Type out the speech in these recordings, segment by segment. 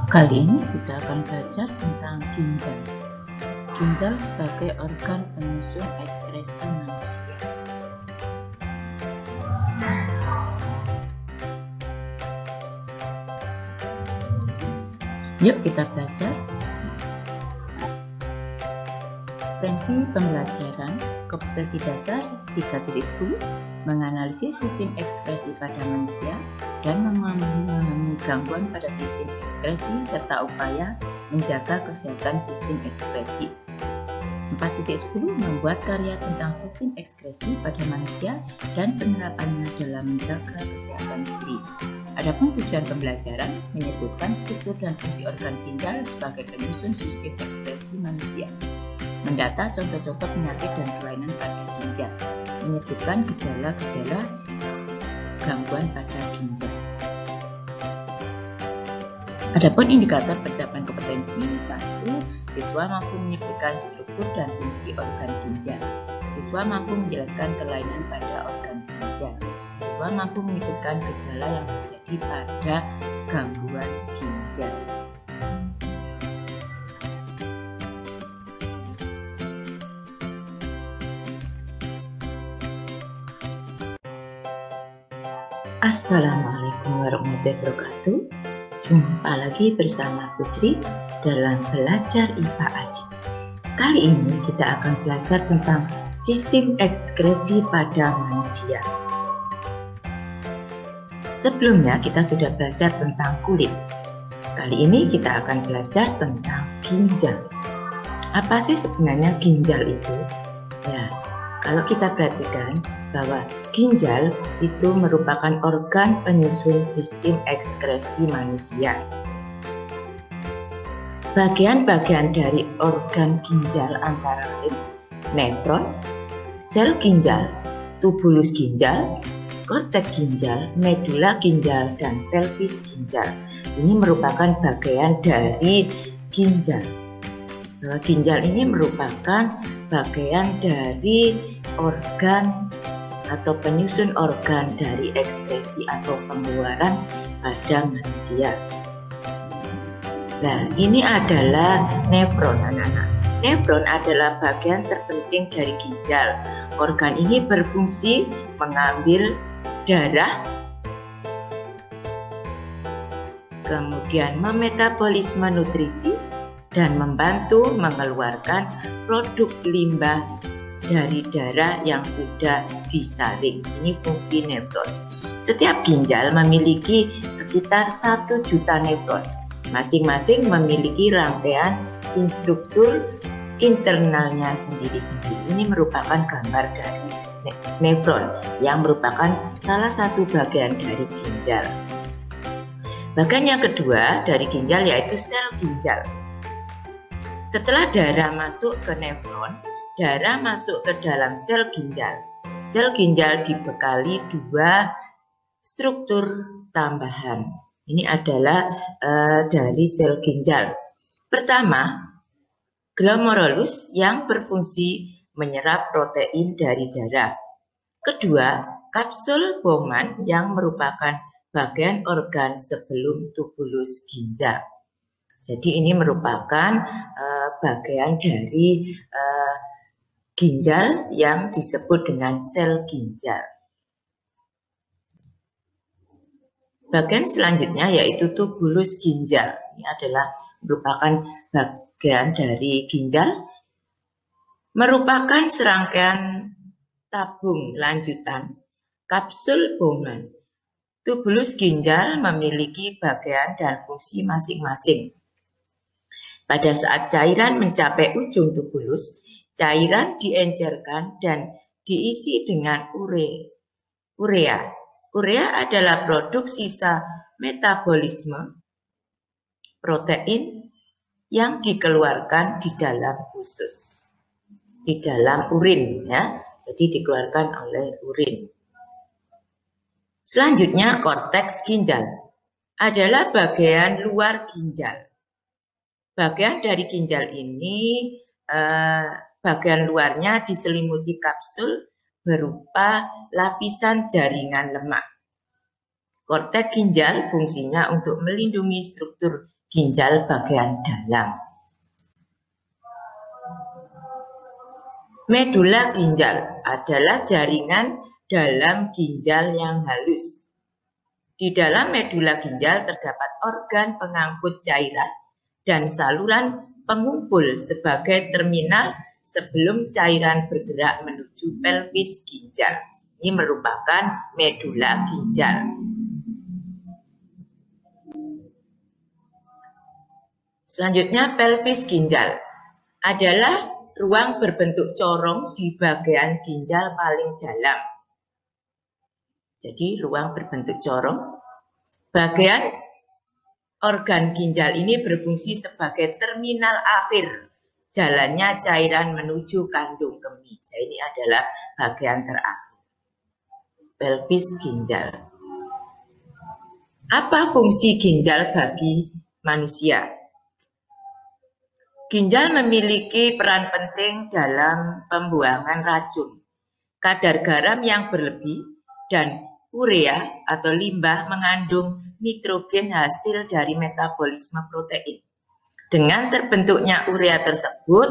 Kali ini kita akan belajar tentang ginjal. Ginjal sebagai organ penyusun ekskresi manusia. Yuk kita belajar. Kompetensi pembelajaran, kompetensi dasar 3.10, menganalisis sistem ekskresi pada manusia dan memahami gangguan pada sistem ekskresi serta upaya menjaga kesehatan sistem ekskresi. 4.10, membuat karya tentang sistem ekskresi pada manusia dan penerapannya dalam menjaga kesehatan diri. Adapun tujuan pembelajaran menyebutkan struktur dan fungsi organ ginjal sebagai penyusun sistem ekskresi manusia. Mendata contoh-contoh penyakit dan kelainan pada ginjal, menyebutkan gejala-gejala gangguan pada ginjal. Adapun indikator pencapaian kompetensi 1, siswa mampu menyebutkan struktur dan fungsi organ ginjal. Siswa mampu menjelaskan kelainan pada organ ginjal. Siswa mampu menyebutkan gejala yang terjadi pada gangguan ginjal. Assalamualaikum warahmatullahi wabarakatuh. Jumpa lagi bersama Bu Sri dalam belajar IPA Asik. Kali ini kita akan belajar tentang sistem ekskresi pada manusia. Sebelumnya kita sudah belajar tentang kulit. Kali ini kita akan belajar tentang ginjal. Apa sih sebenarnya ginjal itu? Ya, kalau kita perhatikan bahwa ginjal itu merupakan organ penyusun sistem ekskresi manusia. Bagian-bagian dari organ ginjal antara lain nefron, sel ginjal, tubulus ginjal, korteks ginjal, medula ginjal, dan pelvis ginjal. Ini merupakan bagian dari ginjal. Ginjal ini merupakan bagian dari organ atau penyusun organ dari ekskresi atau pengeluaran pada manusia. Nah, ini adalah nefron, anak-anak. Nefron adalah bagian terpenting dari ginjal. Organ ini berfungsi mengambil darah, kemudian memetabolisme nutrisi, dan membantu mengeluarkan produk limbah dari darah yang sudah disaring. Ini fungsi nefron. Setiap ginjal memiliki sekitar 1 juta nefron. Masing-masing memiliki rangkaian instruktur internalnya sendiri-sendiri. Ini merupakan gambar dari nefron yang merupakan salah satu bagian dari ginjal. Bagian yang kedua dari ginjal yaitu sel ginjal. Setelah darah masuk ke nefron, darah masuk ke dalam sel ginjal. Sel ginjal dibekali 2 struktur tambahan. Ini adalah dari sel ginjal. Pertama, glomerulus yang berfungsi menyerap protein dari darah. Kedua, kapsul Bowman yang merupakan bagian organ sebelum tubulus ginjal. Jadi ini merupakan bagian dari ginjal yang disebut dengan sel ginjal. Bagian selanjutnya yaitu tubulus ginjal. Ini adalah merupakan bagian dari ginjal, merupakan serangkaian tabung lanjutan kapsul Bowman. Tubulus ginjal memiliki bagian dan fungsi masing-masing. Pada saat cairan mencapai ujung tubulus, cairan diencerkan dan diisi dengan urea. Urea adalah produk sisa metabolisme protein yang dikeluarkan di dalam usus, di dalam urin, ya. Jadi dikeluarkan oleh urin. Selanjutnya, korteks ginjal adalah bagian luar ginjal. Bagian dari ginjal ini bagian luarnya diselimuti kapsul berupa lapisan jaringan lemak. Korteks ginjal fungsinya untuk melindungi struktur ginjal bagian dalam. Medula ginjal adalah jaringan dalam ginjal yang halus. Di dalam medula ginjal terdapat organ pengangkut cairan dan saluran pengumpul sebagai terminal sebelum cairan bergerak menuju pelvis ginjal. Ini merupakan medula ginjal. Selanjutnya, pelvis ginjal adalah ruang berbentuk corong di bagian ginjal paling dalam. Jadi ruang berbentuk corong. Bagian organ ginjal ini berfungsi sebagai terminal akhir jalannya cairan menuju kandung kemih. Jadi ini adalah bagian terakhir. Pelvis ginjal. Apa fungsi ginjal bagi manusia? Ginjal memiliki peran penting dalam pembuangan racun. Kadar garam yang berlebih dan urea atau limbah mengandung nitrogen hasil dari metabolisme protein. Dengan terbentuknya urea tersebut,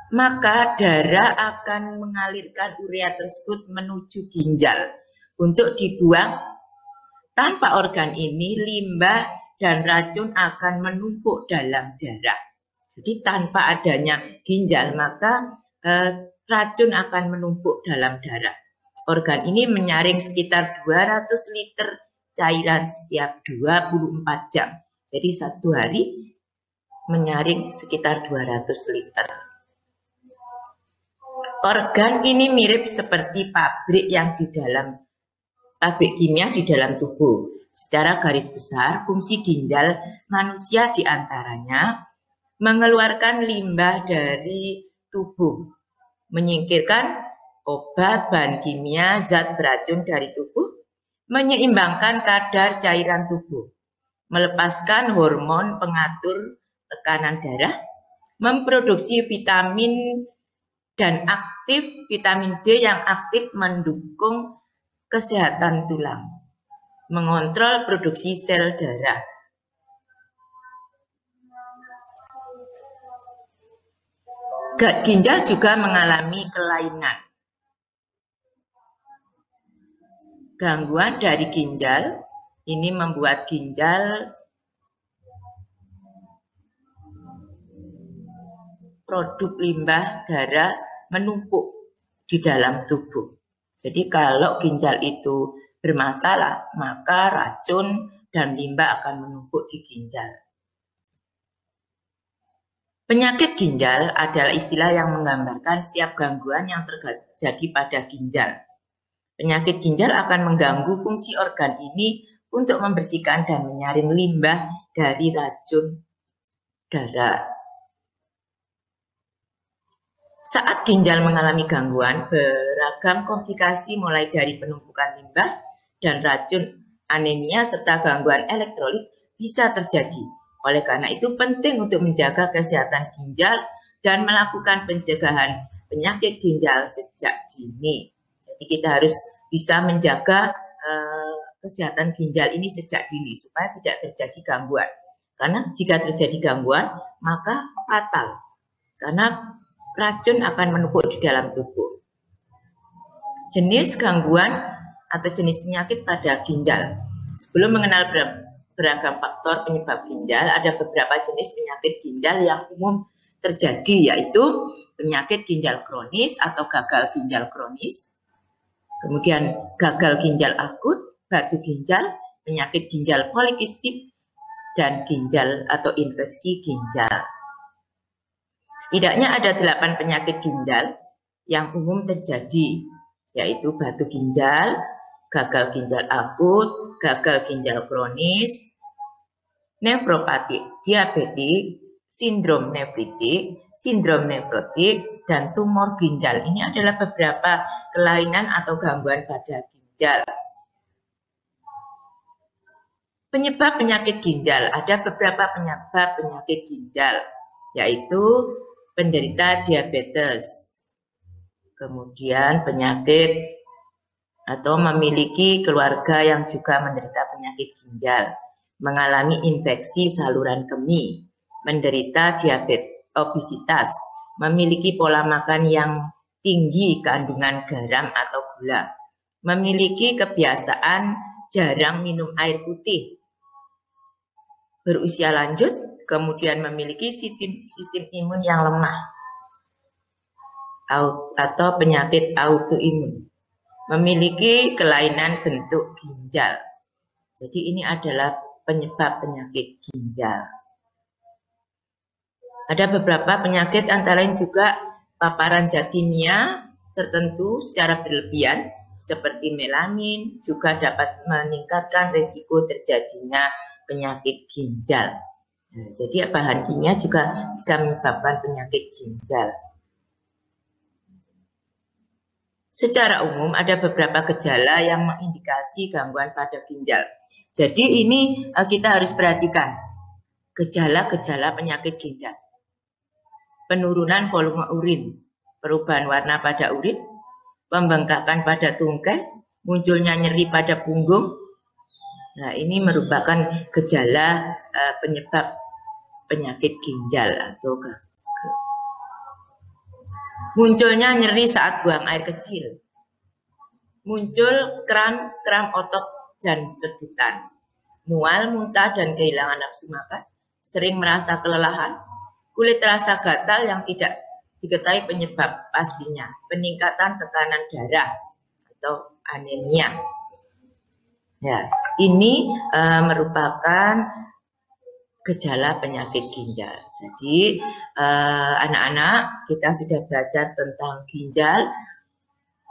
maka darah akan mengalirkan urea tersebut menuju ginjal untuk dibuang. Tanpa organ ini, limbah dan racun akan menumpuk dalam darah. Jadi tanpa adanya ginjal, maka racun akan menumpuk dalam darah. Organ ini menyaring sekitar 200 liter cairan setiap 24 jam. Jadi satu hari menyaring sekitar 200 liter. Organ ini mirip seperti pabrik kimia di dalam tubuh. Secara garis besar, fungsi ginjal manusia diantaranya mengeluarkan limbah dari tubuh, menyingkirkan obat, bahan kimia, zat beracun dari tubuh, menyeimbangkan kadar cairan tubuh, melepaskan hormon pengatur tekanan darah, memproduksi vitamin dan vitamin D yang aktif mendukung kesehatan tulang, mengontrol produksi sel darah. Ginjal juga mengalami kelainan. Gangguan dari ginjal ini membuat ginjal produk limbah darah menumpuk di dalam tubuh. Jadi kalau ginjal itu bermasalah, maka racun dan limbah akan menumpuk di ginjal. Penyakit ginjal adalah istilah yang menggambarkan setiap gangguan yang terjadi pada ginjal. Penyakit ginjal akan mengganggu fungsi organ ini untuk membersihkan dan menyaring limbah dari racun darah. Saat ginjal mengalami gangguan, beragam komplikasi mulai dari penumpukan limbah dan racun, anemia, serta gangguan elektrolit bisa terjadi. Oleh karena itu penting untuk menjaga kesehatan ginjal dan melakukan pencegahan penyakit ginjal sejak dini. Jadi kita harus bisa menjaga kesehatan ginjal ini sejak dini supaya tidak terjadi gangguan. Karena jika terjadi gangguan, maka fatal. Karena racun akan menumpuk di dalam tubuh. Jenis gangguan atau jenis penyakit pada ginjal. Sebelum mengenal beragam faktor penyebab ginjal, ada beberapa jenis penyakit ginjal yang umum terjadi, yaitu penyakit ginjal kronis atau gagal ginjal kronis, kemudian gagal ginjal akut, batu ginjal, penyakit ginjal polikistik, dan ginjal atau infeksi ginjal. Setidaknya ada 8 penyakit ginjal yang umum terjadi, yaitu batu ginjal, gagal ginjal akut, gagal ginjal kronis, nefropati diabetik, sindrom nefritik, sindrom nefrotik, dan tumor ginjal. Ini adalah beberapa kelainan atau gangguan pada ginjal. Penyebab penyakit ginjal, ada beberapa penyebab penyakit ginjal, yaitu penderita diabetes, kemudian penyakit atau memiliki keluarga yang juga menderita penyakit ginjal, mengalami infeksi saluran kemih, menderita diabetes, obesitas, memiliki pola makan yang tinggi kandungan garam atau gula, memiliki kebiasaan jarang minum air putih, berusia lanjut, kemudian memiliki sistem imun yang lemah atau penyakit autoimun, memiliki kelainan bentuk ginjal. Jadi ini adalah penyebab penyakit ginjal. Ada beberapa penyakit antara lain juga paparan zat kimia tertentu secara berlebihan seperti melamin juga dapat meningkatkan risiko terjadinya penyakit ginjal. Nah, jadi bahan kimia juga bisa menyebabkan penyakit ginjal. Secara umum ada beberapa gejala yang mengindikasi gangguan pada ginjal. Jadi ini kita harus perhatikan gejala-gejala penyakit ginjal. Penurunan volume urin, perubahan warna pada urin, pembengkakan pada tungkai, munculnya nyeri pada punggung. Nah, ini merupakan gejala penyebab penyakit ginjal atau munculnya nyeri saat buang air kecil, muncul kram otot dan kedutan, mual, muntah, dan kehilangan nafsu makan, sering merasa kelelahan, kulit terasa gatal yang tidak diketahui penyebab pastinya, peningkatan tekanan darah atau anemia. Ya, ini merupakan gejala penyakit ginjal. Jadi anak-anak kita sudah belajar tentang ginjal,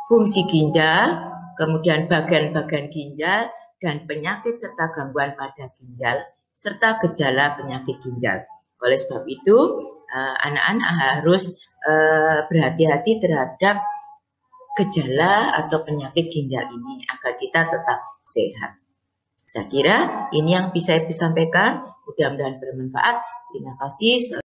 fungsi ginjal, kemudian bagian-bagian ginjal, dan penyakit serta gangguan pada ginjal, serta gejala penyakit ginjal. Oleh sebab itu, anak-anak harus berhati-hati terhadap gejala atau penyakit ginjal ini agar kita tetap sehat. Saya kira ini yang bisa saya sampaikan. Mudah-mudahan bermanfaat. Terima kasih.